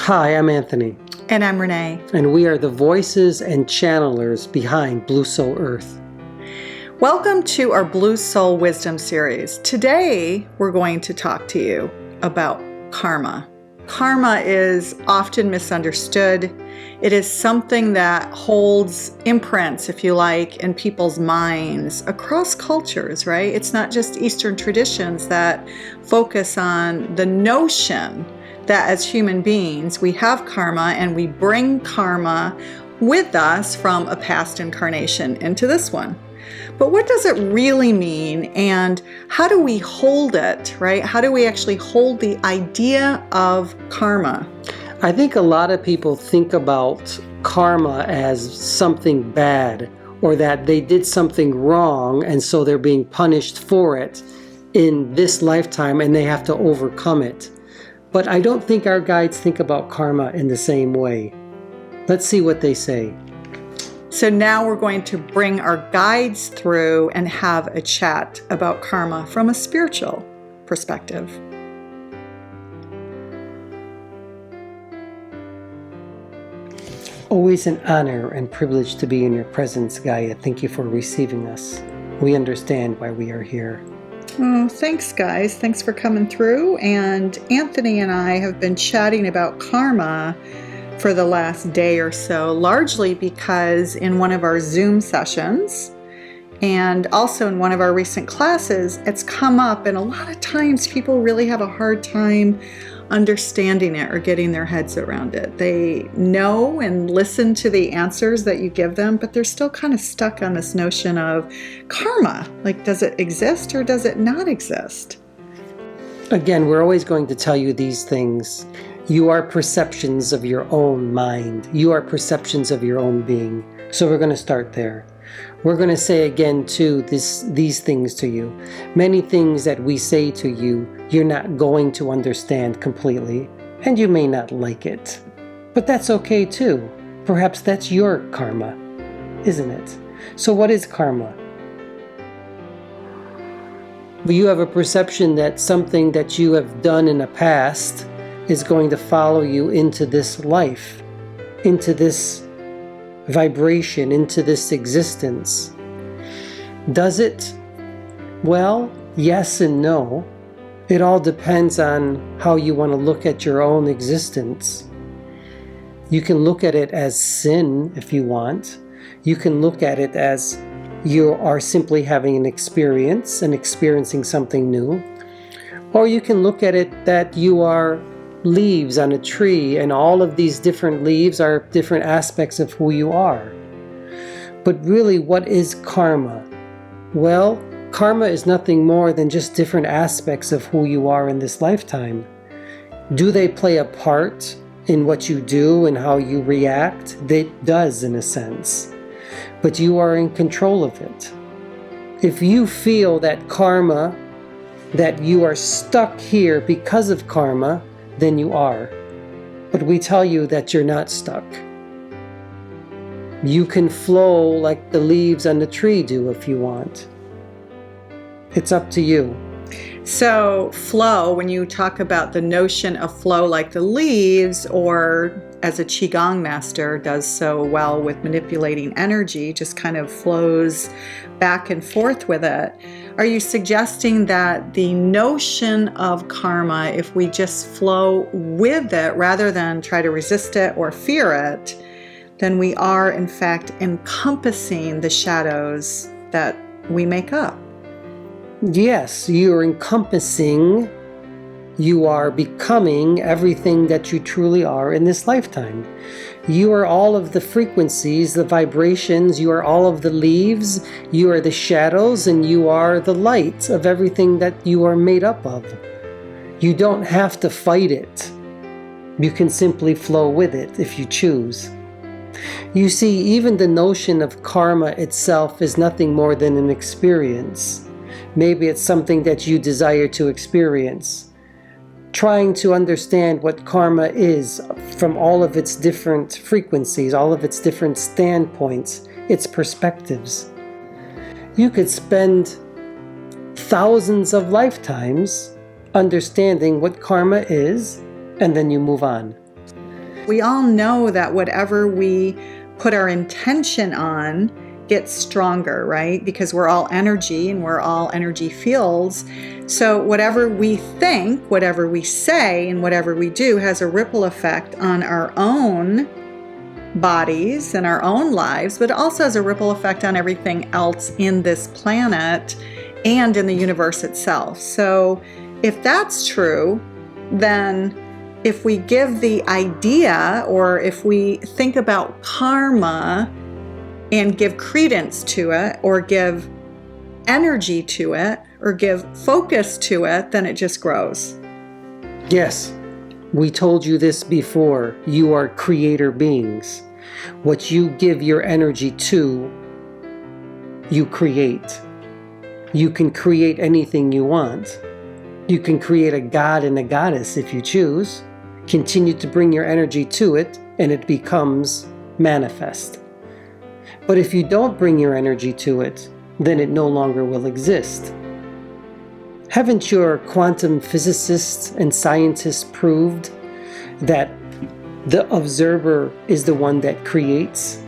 Hi, I'm Anthony. And I'm Renee. And we are the voices and channelers behind Blue Soul Earth. Welcome to our Blue Soul Wisdom series. Today, we're going to talk to you about karma. Karma is often misunderstood. It is something that holds imprints, if you like, in people's minds across cultures, right? It's not just Eastern traditions that focus on the notion that as human beings, we have karma and we bring karma with us from a past incarnation into this one. But what does it really mean, and how do we hold it, right? How do we actually hold the idea of karma? I think a lot of people think about karma as something bad, or that they did something wrong and so they're being punished for it in this lifetime and they have to overcome it. But I don't think our guides think about karma in the same way. Let's see what they say. So now we're going to bring our guides through and have a chat about karma from a spiritual perspective. Always an honor and privilege to be in your presence, Gaia. Thank you for receiving us. We understand why we are here. Oh, thanks, guys. Thanks for coming through. And Anthony and I have been chatting about karma for the last day or so, largely because in one of our Zoom sessions and also in one of our recent classes, it's come up, and a lot of times people really have a hard time understanding it or getting their heads around it. They know and listen to the answers that you give them, but they're still kind of stuck on this notion of karma. Like, does it exist or does it not exist? Again, we're always going to tell you these things. You are perceptions of your own mind. You are perceptions of your own being. So we're going to start there. We're going to say again, too, these things to you. Many things that we say to you, you're not going to understand completely, and you may not like it. But that's okay, too. Perhaps that's your karma, isn't it? So what is karma? You have a perception that something that you have done in the past is going to follow you into this life, into this vibration, into this existence. Does it? Well, yes and no. It all depends on how you want to look at your own existence. You can look at it as sin if you want. You can look at it as you are simply having an experience and experiencing something new. Or you can look at it that you are leaves on a tree, and all of these different leaves are different aspects of who you are. But really, what is karma? Well, karma is nothing more than just different aspects of who you are in this lifetime. Do they play a part in what you do and how you react? It does, in a sense. But you are in control of it. If you feel that karma, that you are stuck here because of karma, then you are. But we tell you that you're not stuck. You can flow like the leaves on the tree do if you want. It's up to you. So flow, when you talk about the notion of flow like the leaves, or as a Qigong master does so well with manipulating energy, just kind of flows back and forth with it. Are you suggesting that the notion of karma, if we just flow with it rather than try to resist it or fear it, then we are in fact encompassing the shadows that we make up? Yes, you're encompassing, you are becoming everything that you truly are in this lifetime. You are all of the frequencies, the vibrations, you are all of the leaves, you are the shadows, and you are the light of everything that you are made up of. You don't have to fight it. You can simply flow with it if you choose. You see, even the notion of karma itself is nothing more than an experience. Maybe it's something that you desire to experience. Trying to understand what karma is from all of its different frequencies, all of its different standpoints, its perspectives. You could spend thousands of lifetimes understanding what karma is, and then you move on. We all know that whatever we put our intention on gets stronger, right? Because we're all energy and we're all energy fields. So whatever we think, whatever we say, and whatever we do has a ripple effect on our own bodies and our own lives, but also has a ripple effect on everything else in this planet and in the universe itself. So if that's true, then if we give the idea, or if we think about karma and give credence to it, or give energy to it, or give focus to it, then it just grows. Yes, we told you this before. You are creator beings. What you give your energy to, you create. You can create anything you want. You can create a god and a goddess if you choose. Continue to bring your energy to it, and it becomes manifest. But if you don't bring your energy to it, then it no longer will exist. Haven't your quantum physicists and scientists proved that the observer is the one that creates?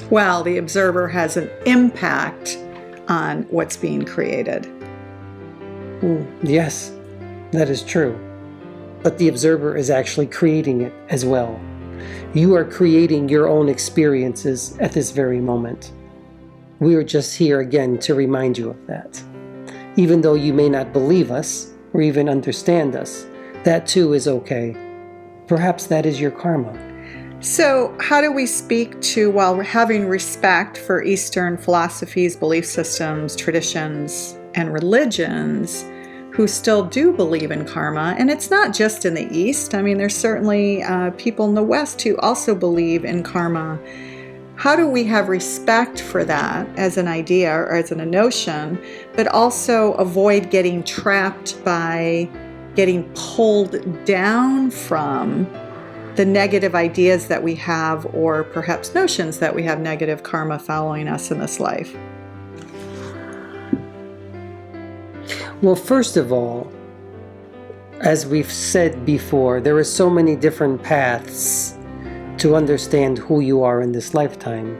Well, the observer has an impact on what's being created. Yes, that is true. But the observer is actually creating it as well. You are creating your own experiences at this very moment. We are just here again to remind you of that. Even though you may not believe us or even understand us, that too is okay. Perhaps that is your karma. So how do we speak to, while having respect for Eastern philosophies, belief systems, traditions, and religions, who still do believe in karma? And it's not just in the East. I mean, there's certainly people in the West who also believe in karma. How do we have respect for that as an idea or as a notion, but also avoid getting trapped by getting pulled down from the negative ideas that we have, or perhaps notions that we have negative karma following us in this life? Well, first of all, as we've said before, there are so many different paths to understand who you are in this lifetime.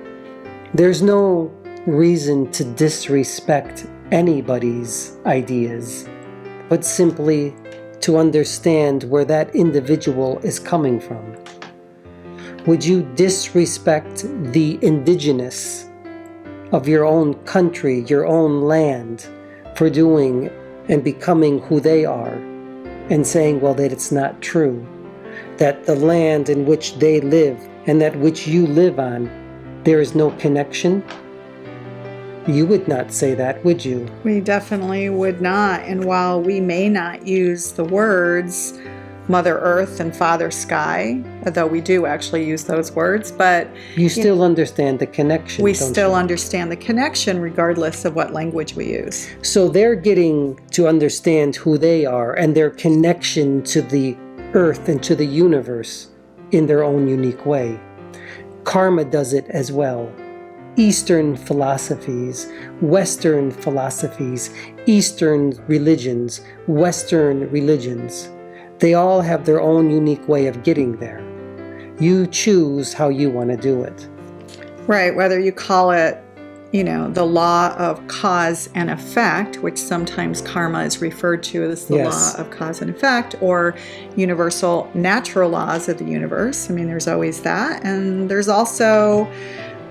There's no reason to disrespect anybody's ideas, but simply to understand where that individual is coming from. Would you disrespect the indigenous of your own country, your own land, for doing and becoming who they are, and saying, well, that it's not true, that the land in which they live and that which you live on, there is no connection? You would not say that, would you? We definitely would not. And while we may not use the words Mother Earth and Father Sky, although we do actually use those words, but you still understand the connection. We still understand the connection regardless of what language we use. So they're getting to understand who they are and their connection to the earth and to the universe in their own unique way. Karma does it as well. Eastern philosophies, Western philosophies, Eastern religions, Western religions, they all have their own unique way of getting there. You choose how you want to do it. Right, whether you call it, the law of cause and effect, which sometimes karma is referred to as the law of cause and effect, or universal natural laws of the universe. I mean, there's always that. And there's also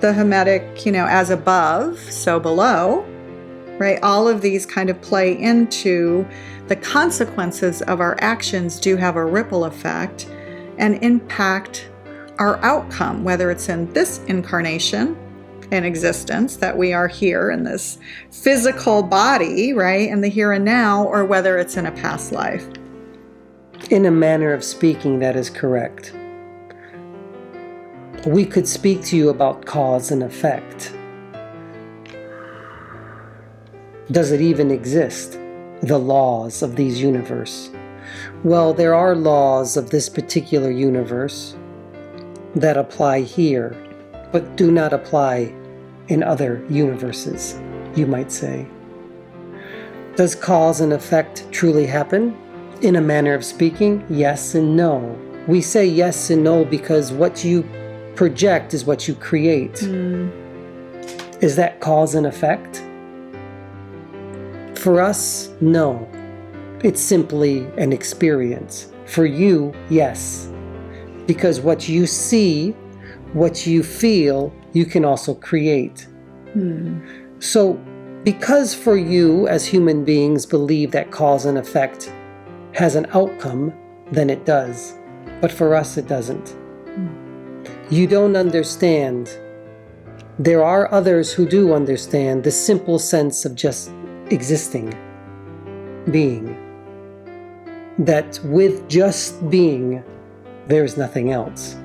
the Hermetic, as above, so below, right? All of these kind of play into the consequences of our actions do have a ripple effect and impact our outcome, whether it's in this incarnation and existence that we are here in this physical body, right, in the here and now, or whether it's in a past life. In a manner of speaking, that is correct. We could speak to you about cause and effect. Does it even exist? The laws of these universe? Well, there are laws of this particular universe that apply here, but do not apply in other universes, you might say. Does cause and effect truly happen? In a manner of speaking, yes and no. We say yes and no because what you project is what you create. Is that cause and effect? For us, no. It's simply an experience. For you, yes. Because what you see, what you feel, you can also create. So, because for you as human beings believe that cause and effect has an outcome, then it does. But for us, it doesn't. You don't understand. There are others who do understand the simple sense of just existing, being. That with just being, there's nothing else.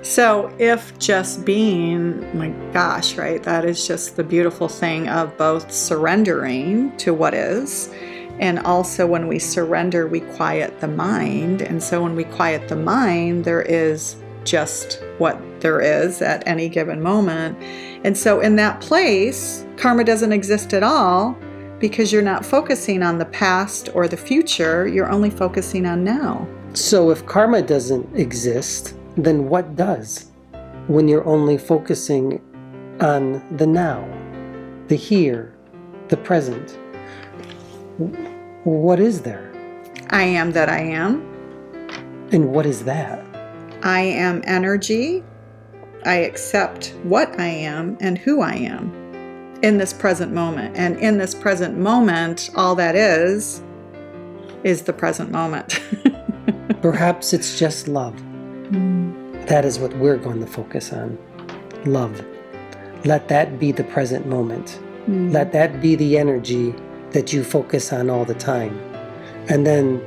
So if just being, my gosh, right? That is just the beautiful thing of both surrendering to what is, and also when we surrender, we quiet the mind. And so when we quiet the mind, there is just what there is at any given moment. And so in that place, karma doesn't exist at all because you're not focusing on the past or the future. You're only focusing on now. So if karma doesn't exist, then what does? When you're only focusing on the now, the here, the present. What is there? I am that I am. And what is that? I am energy. I accept what I am and who I am in this present moment. And in this present moment, all that is the present moment. Perhaps it's just love. That is what we're going to focus on. Love. Let that be the present moment. Let that be the energy that you focus on all the time. And then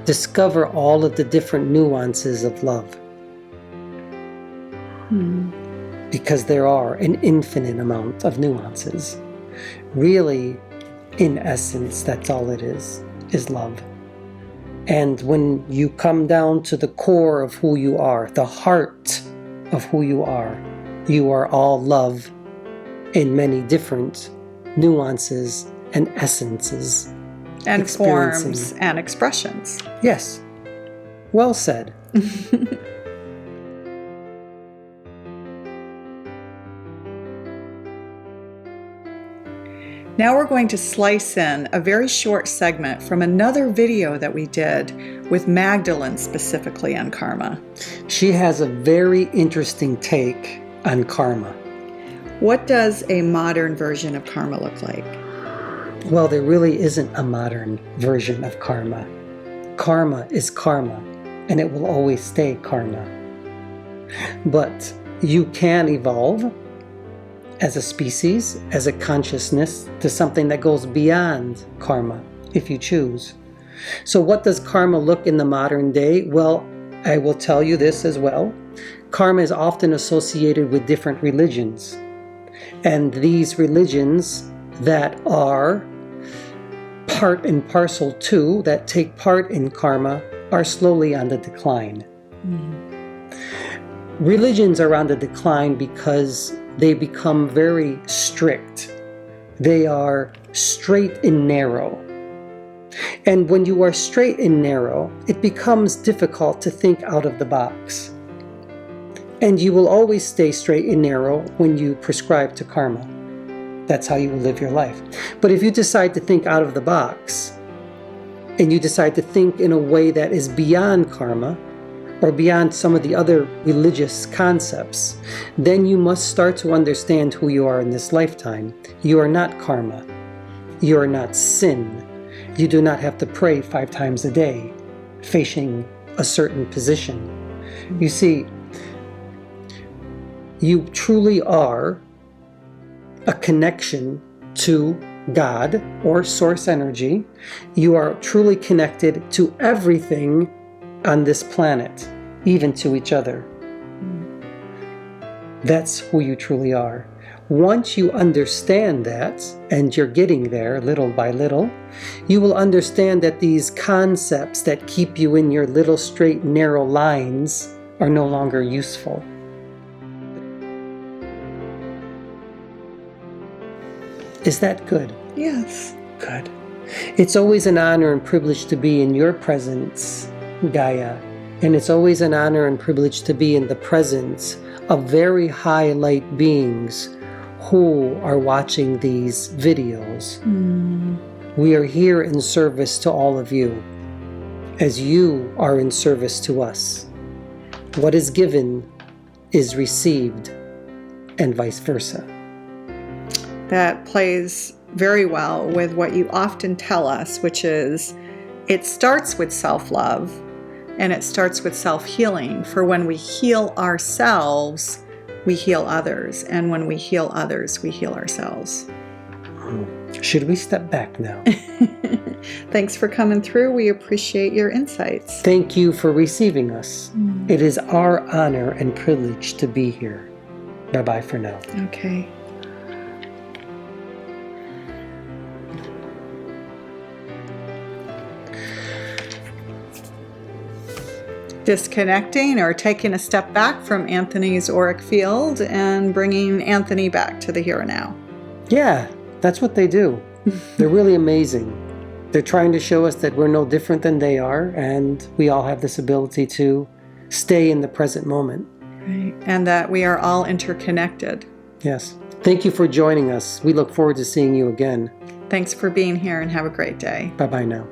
discover all of the different nuances of love. Because there are an infinite amount of nuances. Really, in essence, that's all it is love. And when you come down to the core of who you are, the heart of who you are all love in many different nuances and essences. And forms and expressions. Yes. Well said. Now we're going to slice in a very short segment from another video that we did with Magdalene specifically on karma. She has a very interesting take on karma. What does a modern version of karma look like? Well, there really isn't a modern version of karma. Karma is karma, and it will always stay karma. But you can evolve as a species, as a consciousness, to something that goes beyond karma, if you choose. So what does karma look in the modern day? Well, I will tell you this as well. Karma is often associated with different religions. And these religions that are part and parcel to, that take part in karma, are slowly on the decline. Religions are on the decline because they become very strict. They are straight and narrow. And when you are straight and narrow, it becomes difficult to think out of the box. And you will always stay straight and narrow when you prescribe to karma. That's how you will live your life. But if you decide to think out of the box, and you decide to think in a way that is beyond karma, or beyond some of the other religious concepts, then you must start to understand who you are in this lifetime. You are not karma. You are not sin. You do not have to pray 5 times a day, facing a certain position. You see, you truly are a connection to God or source energy. You are truly connected to everything on this planet, even to each other. That's who you truly are. Once you understand that, and you're getting there little by little, you will understand that these concepts that keep you in your little straight, narrow lines are no longer useful. Is that good? Yes. Good. It's always an honor and privilege to be in your presence, Gaia, And it's always an honor and privilege to be in the presence of very high light beings who are watching these videos. We are here in service to all of you, as you are in service to us. What is given is received, and vice versa. That plays very well with what you often tell us, which is it starts with self-love and it starts with self-healing. For when we heal ourselves, we heal others. And when we heal others, we heal ourselves. Should we step back now? Thanks for coming through. We appreciate your insights. Thank you for receiving us. It is our honor and privilege to be here. Bye-bye for now. Okay. Disconnecting or taking a step back from Anthony's auric field and bringing Anthony back to the here and now. Yeah, that's what they do. They're really amazing. They're trying to show us that we're no different than they are, and we all have this ability to stay in the present moment. Right. And that we are all interconnected. Yes. Thank you for joining us. We look forward to seeing you again. Thanks for being here and have a great day. Bye-bye now.